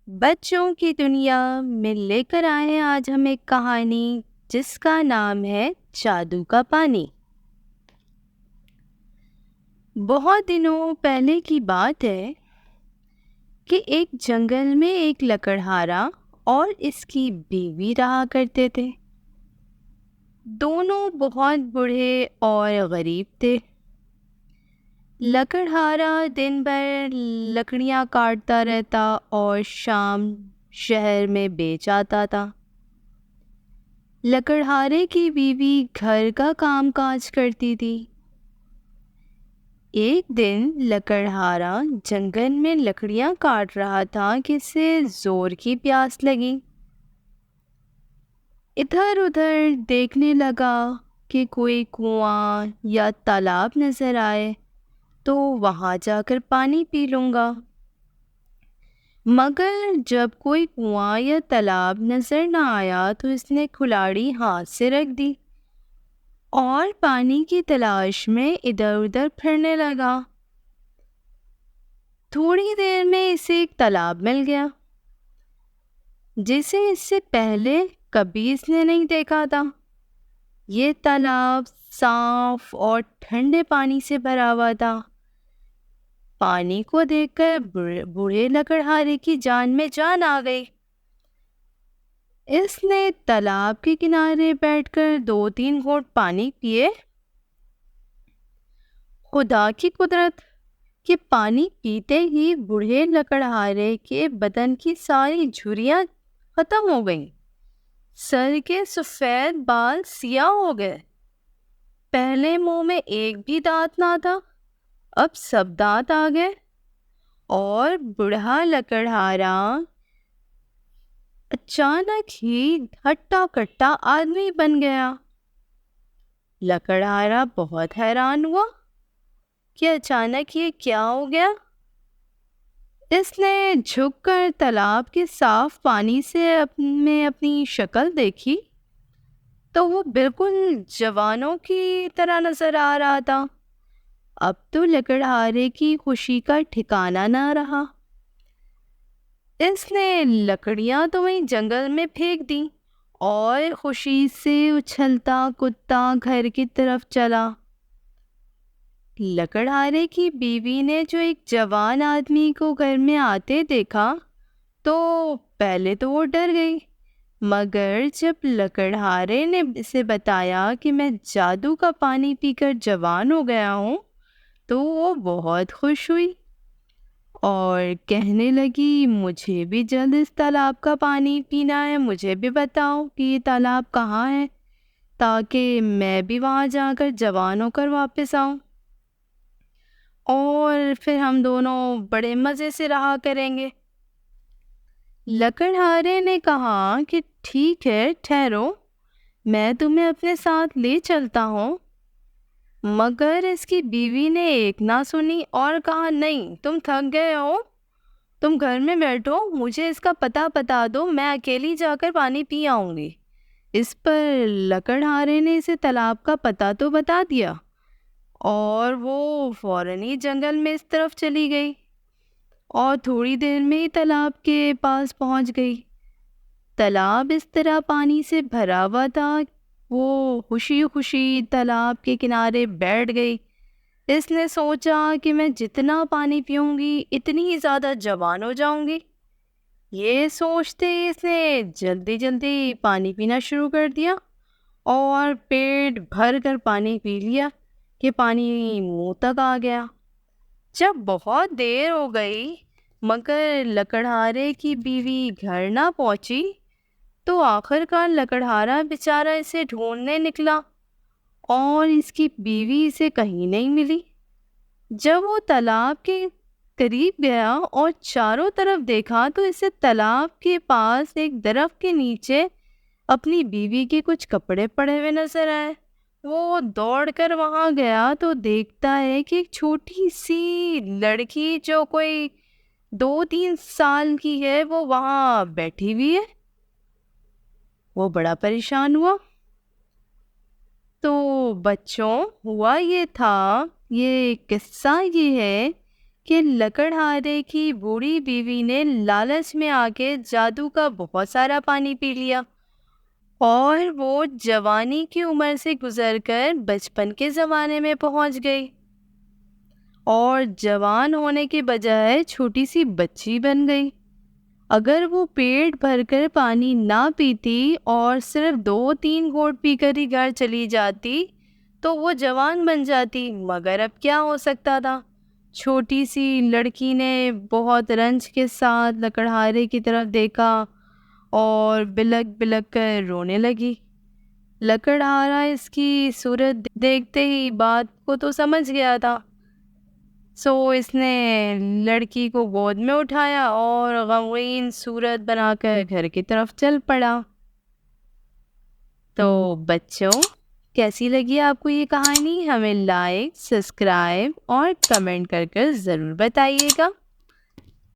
بچوں کی دنیا میں لے کر آئے ہیں آج ہم ایک کہانی جس کا نام ہے جادو کا پانی۔ بہت دنوں پہلے کی بات ہے کہ ایک جنگل میں ایک لکڑہارا اور اس کی بیوی رہا کرتے تھے۔ دونوں بہت بوڑھے اور غریب تھے۔ لکڑہارا دن بھر لکڑیاں کاٹتا رہتا اور شام شہر میں بیچ آتا تھا۔ لکڑہارے کی بیوی گھر کا کام کاج کرتی تھی۔ ایک دن لکڑہارا جنگل میں لکڑیاں کاٹ رہا تھا کہ اسے زور کی پیاس لگی۔ ادھر ادھر دیکھنے لگا کہ کوئی کنواں یا تالاب نظر آئے تو وہاں جا کر پانی پی لوں گا۔ مگر جب کوئی کنواں یا تالاب نظر نہ آیا تو اس نے کلاڑی ہاتھ سے رکھ دی اور پانی کی تلاش میں ادھر ادھر پھرنے لگا۔ تھوڑی دیر میں اسے ایک تالاب مل گیا جسے اس سے پہلے کبھی اس نے نہیں دیکھا تھا۔ یہ تالاب صاف اور ٹھنڈے پانی سے بھرا ہوا تھا۔ پانی کو دیکھ کر بوڑھے لکڑہارے کی جان میں جان آ گئی۔ اس نے تالاب کے کنارے بیٹھ کر 2-3 گھونٹ پانی پیے۔ خدا کی قدرت کہ پانی پیتے ہی بوڑھے لکڑہارے کے بدن کی ساری جھریاں ختم ہو گئیں۔ سر کے سفید بال سیاہ ہو گئے۔ پہلے منہ میں ایک بھی دانت نہ تھا، اب سب دانت آ گئے اور بوڑھا لکڑہارا اچانک ہی ہٹا کٹا آدمی بن گیا۔ لکڑہارا بہت حیران ہوا کہ اچانک یہ کیا ہو گیا۔ اس نے جھک کر تالاب کے صاف پانی سے اپنی شکل دیکھی تو وہ بالکل جوانوں کی طرح نظر آ رہا تھا۔ اب تو لکڑہارے کی خوشی کا ٹھکانہ نہ رہا۔ اس نے لکڑیاں تو وہیں جنگل میں پھینک دیں اور خوشی سے اچھلتا کودتا گھر کی طرف چلا۔ لکڑہارے کی بیوی نے جو ایک جوان آدمی کو گھر میں آتے دیکھا تو پہلے تو وہ ڈر گئی، مگر جب لکڑہارے نے اسے بتایا کہ میں جادو کا پانی پی کر جوان ہو گیا ہوں تو وہ بہت خوش ہوئی اور کہنے لگی مجھے بھی جلد اس تالاب کا پانی پینا ہے، مجھے بھی بتاؤ کہ یہ تالاب کہاں ہے تاکہ میں بھی وہاں جا کر جوان ہو کر واپس آؤں اور پھر ہم دونوں بڑے مزے سے رہا کریں گے۔ لکڑہارے نے کہا کہ ٹھیک ہے، ٹھہرو، میں تمہیں اپنے ساتھ لے چلتا ہوں۔ مگر اس کی بیوی نے ایک نہ سنی اور کہا نہیں، تم تھک گئے ہو، تم گھر میں بیٹھو، مجھے اس کا پتہ بتا دو، میں اکیلی جا کر پانی پی آؤں گی۔ اس پر لکڑہارے نے اسے تالاب کا پتہ تو بتا دیا اور وہ فوراً ہی جنگل میں اس طرف چلی گئی اور تھوڑی دیر میں ہی تالاب کے پاس پہنچ گئی۔ تالاب اس طرح پانی سے بھرا ہوا تھا، وہ خوشی خوشی تالاب کے کنارے بیٹھ گئی۔ اس نے سوچا کہ میں جتنا پانی پیوں گی اتنی ہی زیادہ جوان ہو جاؤں گی۔ یہ سوچتے ہی اس نے جلدی جلدی پانی پینا شروع کر دیا اور پیٹ بھر کر پانی پی لیا کہ پانی منہ تک آ گیا۔ جب بہت دیر ہو گئی مگر لکڑہارے کی بیوی گھر نہ پہنچی تو آخرکار لکڑہارا بیچارہ اسے ڈھونڈنے نکلا اور اس کی بیوی اسے کہیں نہیں ملی۔ جب وہ تالاب کے قریب گیا اور چاروں طرف دیکھا تو اسے تالاب کے پاس ایک درخت کے نیچے اپنی بیوی کے کچھ کپڑے پڑے ہوئے نظر آئے۔ وہ دوڑ کر وہاں گیا تو دیکھتا ہے کہ ایک چھوٹی سی لڑکی جو کوئی 2-3 سال کی ہے وہ وہاں بیٹھی ہوئی ہے۔ وہ بڑا پریشان ہوا۔ تو بچوں، ہوا یہ تھا، یہ قصہ یہ ہے کہ لکڑہارے کی بوڑھی بیوی نے لالچ میں آ کے جادو کا بہت سارا پانی پی لیا اور وہ جوانی کی عمر سے گزر کر بچپن کے زمانے میں پہنچ گئی اور جوان ہونے کے بجائے چھوٹی سی بچی بن گئی۔ اگر وہ پیٹ بھر کر پانی نہ پیتی اور صرف 2-3 گھونٹ پی کر ہی گھر چلی جاتی تو وہ جوان بن جاتی، مگر اب کیا ہو سکتا تھا؟ چھوٹی سی لڑکی نے بہت رنج کے ساتھ لکڑہارے کی طرف دیکھا اور بلک بلک کر رونے لگی۔ لکڑہارا اس کی صورت دیکھتے ہی بات کو تو سمجھ گیا تھا، سو اس نے لڑکی کو گود میں اٹھایا اور غمگین صورت بنا کر گھر کی طرف چل پڑا۔ تو بچوں، کیسی لگی آپ کو یہ کہانی؟ ہمیں لائک، سبسکرائب اور کمنٹ کر ضرور بتائیے گا۔